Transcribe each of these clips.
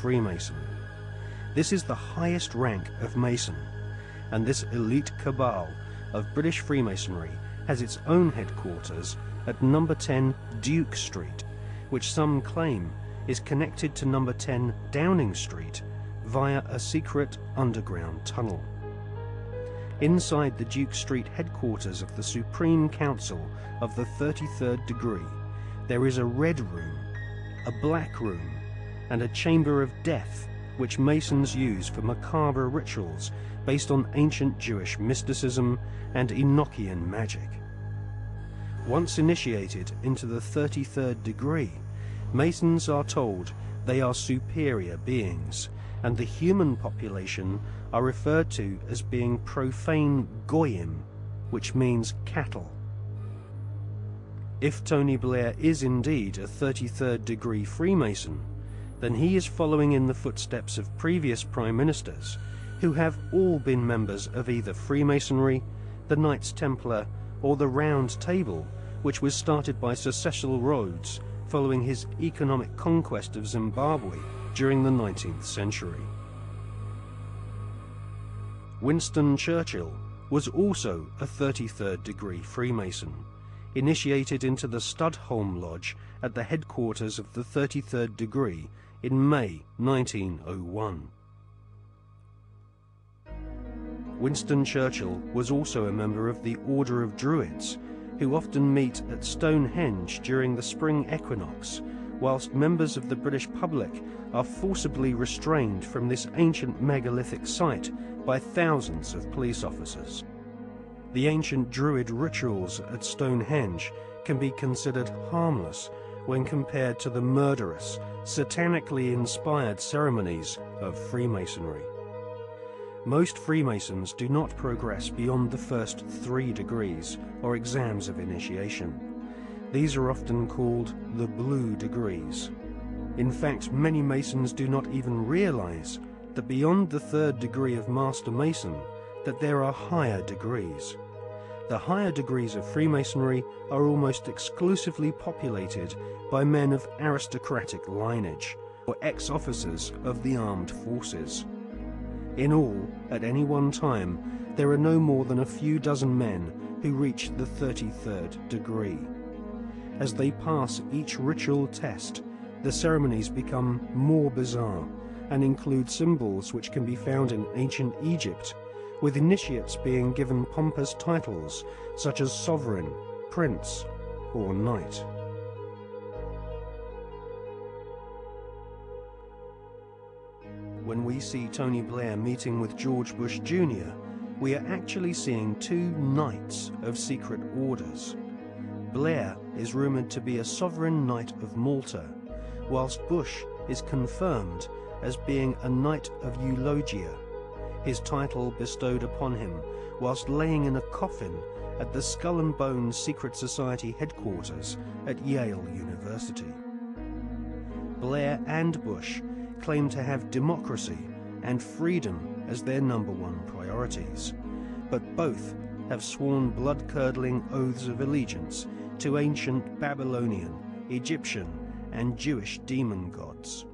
Freemason. This is the highest rank of Mason, and this elite cabal of British Freemasonry has its own headquarters at number 10 Duke Street, which some claim is connected to number 10 Downing Street via a secret underground tunnel. Inside the Duke Street headquarters of the Supreme Council of the 33rd degree, there is a red room, a black room, and a chamber of death, which Masons use for macabre rituals based on ancient Jewish mysticism and Enochian magic. Once initiated into the 33rd degree, Masons are told they are superior beings, and the human population are referred to as being profane goyim, which means cattle. If Tony Blair is indeed a 33rd degree Freemason, then he is following in the footsteps of previous Prime Ministers who have all been members of either Freemasonry, the Knights Templar, or the Round Table, which was started by Sir Cecil Rhodes following his economic conquest of Zimbabwe during the 19th century. Winston Churchill was also a 33rd degree Freemason, initiated into the Studholme Lodge at the headquarters of the 33rd degree in May 1901. Winston Churchill was also a member of the Order of Druids, who often meet at Stonehenge during the spring equinox, whilst members of the British public are forcibly restrained from this ancient megalithic site by thousands of police officers. The ancient Druid rituals at Stonehenge can be considered harmless when compared to the murderous, satanically inspired ceremonies of Freemasonry. Most Freemasons do not progress beyond the first 3 degrees or exams of initiation. These are often called the blue degrees. In fact, many Masons do not even realize that beyond the 3rd degree of Master Mason, that there are higher degrees. The higher degrees of Freemasonry are almost exclusively populated by men of aristocratic lineage, or ex-officers of the armed forces. In all, at any one time, there are no more than a few dozen men who reach the 33rd degree. As they pass each ritual test, the ceremonies become more bizarre and include symbols which can be found in ancient Egypt, with initiates being given pompous titles such as sovereign, prince, or knight. When we see Tony Blair meeting with George Bush Jr., we are actually seeing 2 knights of secret orders. Blair is rumoured to be a sovereign knight of Malta, whilst Bush is confirmed as being a knight of Eulogia, his title bestowed upon him whilst laying in a coffin at the Skull and Bones Secret Society headquarters at Yale University. Blair and Bush claim to have democracy and freedom as their #1 priorities, but both have sworn blood-curdling oaths of allegiance to ancient Babylonian, Egyptian, and Jewish demon gods.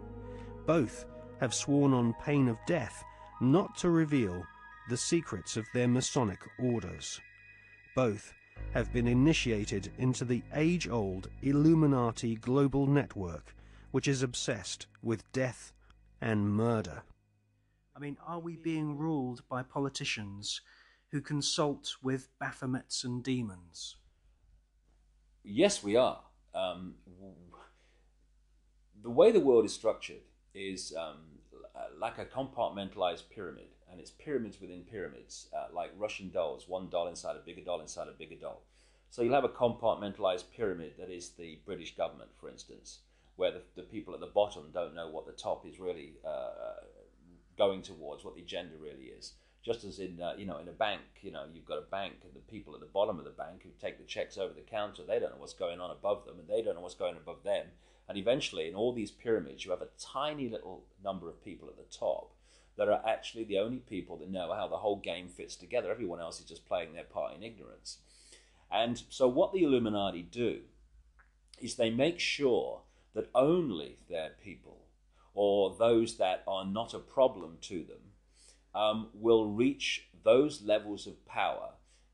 Both have sworn on pain of death not to reveal the secrets of their Masonic orders. Both have been initiated into the age-old Illuminati global network, which is obsessed with death and murder. I mean, are we being ruled by politicians who consult with Baphomets and demons? Yes, we are. The way the world is structured is like a compartmentalized pyramid, and it's pyramids within pyramids, like Russian dolls, one doll inside a bigger doll inside a bigger doll. So you'll have a compartmentalized pyramid that is the British government, for instance, where the people at the bottom don't know what the top is really going towards, what the agenda really is. Just as in in a bank, you've got a bank, and the people at the bottom of the bank who take the checks over the counter, they don't know what's going on above them, and they don't know what's going on above them. And eventually, in all these pyramids, you have a tiny little number of people at the top that are actually the only people that know how the whole game fits together. Everyone else is just playing their part in ignorance. And so what the Illuminati do is they make sure that only their people, or those that are not a problem to them, will reach those levels of power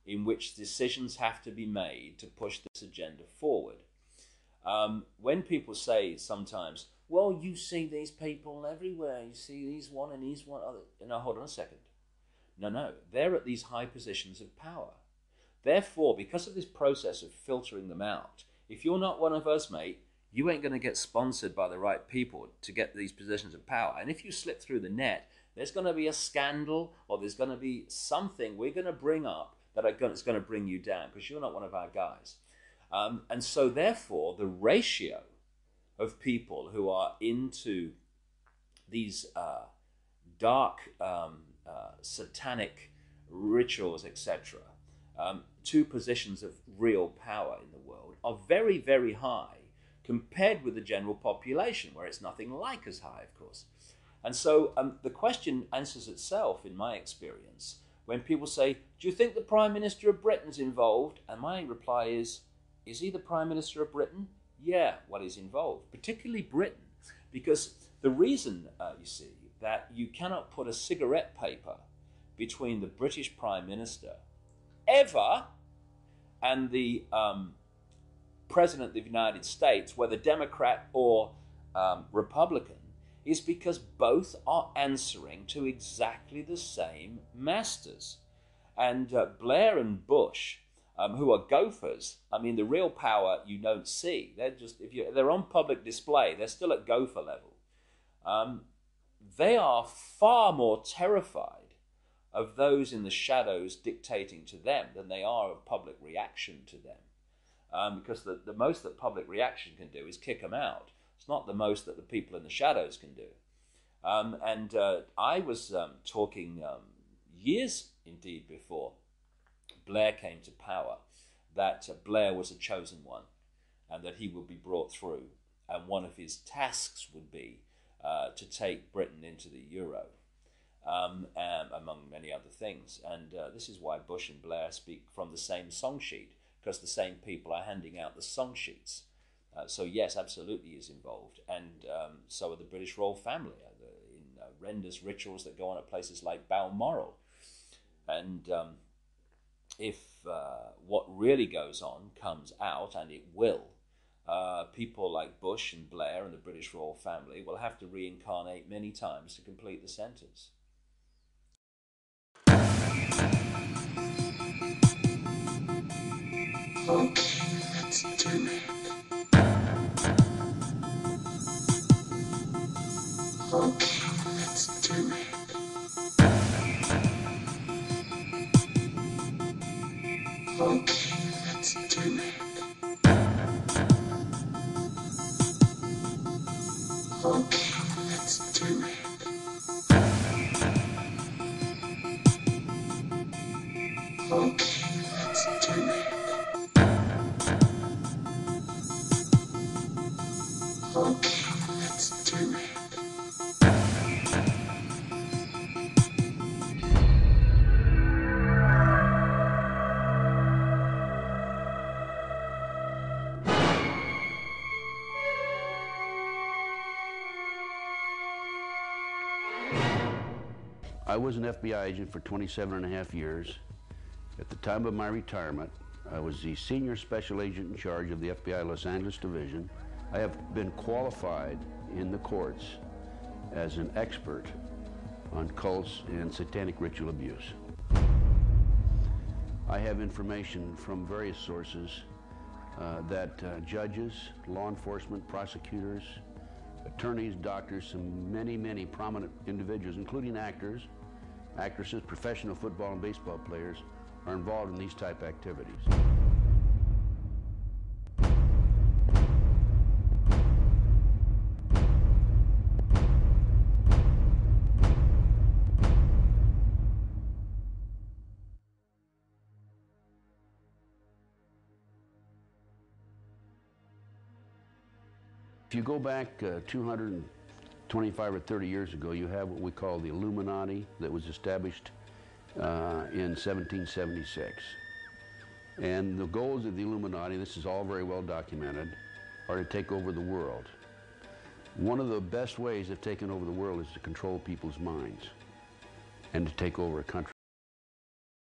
in which decisions have to be made to push this agenda forward. When people say sometimes, well, you see these people everywhere, you see these one and these one other. No, hold on a second. No, they're at these high positions of power. Therefore, because of this process of filtering them out, if you're not one of us, mate, you ain't going to get sponsored by the right people to get these positions of power. And if you slip through the net, there's going to be a scandal, or there's going to be something we're going to bring up that's going to bring you down because you're not one of our guys. And so therefore, the ratio of people who are into these dark satanic rituals, etc., to positions of real power in the world are very, very high compared with the general population, where it's nothing like as high, of course. And so the question answers itself, in my experience, when people say, do you think the Prime Minister of Britain's involved? And my reply is he the Prime Minister of Britain? Yeah, well, he's involved, particularly Britain, because the reason, you see, that you cannot put a cigarette paper between the British Prime Minister ever and the President of the United States, whether Democrat or Republican, is because both are answering to exactly the same masters. And Blair and Bush, who are gophers, I mean, the real power you don't see. They're just, they're on public display, they're still at gopher level. They are far more terrified of those in the shadows dictating to them than they are of public reaction to them. Because the most that public reaction can do is kick them out. It's not the most that the people in the shadows can do. I was talking years indeed before Blair came to power, that Blair was a chosen one and that he would be brought through. And one of his tasks would be to take Britain into the euro, among many other things. And this is why Bush and Blair speak from the same song sheet, because the same people are handing out the song sheets. So yes, absolutely is involved. And so are the British royal family in horrendous rituals that go on at places like Balmoral. And if what really goes on comes out, and it will, people like Bush and Blair and the British royal family will have to reincarnate many times to complete the sentence. Okay, let's do it. Okay, let's do it. Okay, let's do it. Okay, let's do it. Okay, let's do it. Okay, let's do it. I was an FBI agent for 27.5 years. At the time of my retirement, I was the senior special agent in charge of the FBI Los Angeles Division. I have been qualified in the courts as an expert on cults and satanic ritual abuse. I have information from various sources that judges, law enforcement, prosecutors, attorneys, doctors, and many prominent individuals, including actors, actresses, professional football and baseball players, are involved in these type activities. If you go back 225 or 30 years ago, you have what we call the Illuminati that was established in 1776. And the goals of the Illuminati, this is all very well documented, are to take over the world. One of the best ways of taking over the world is to control people's minds and to take over a country.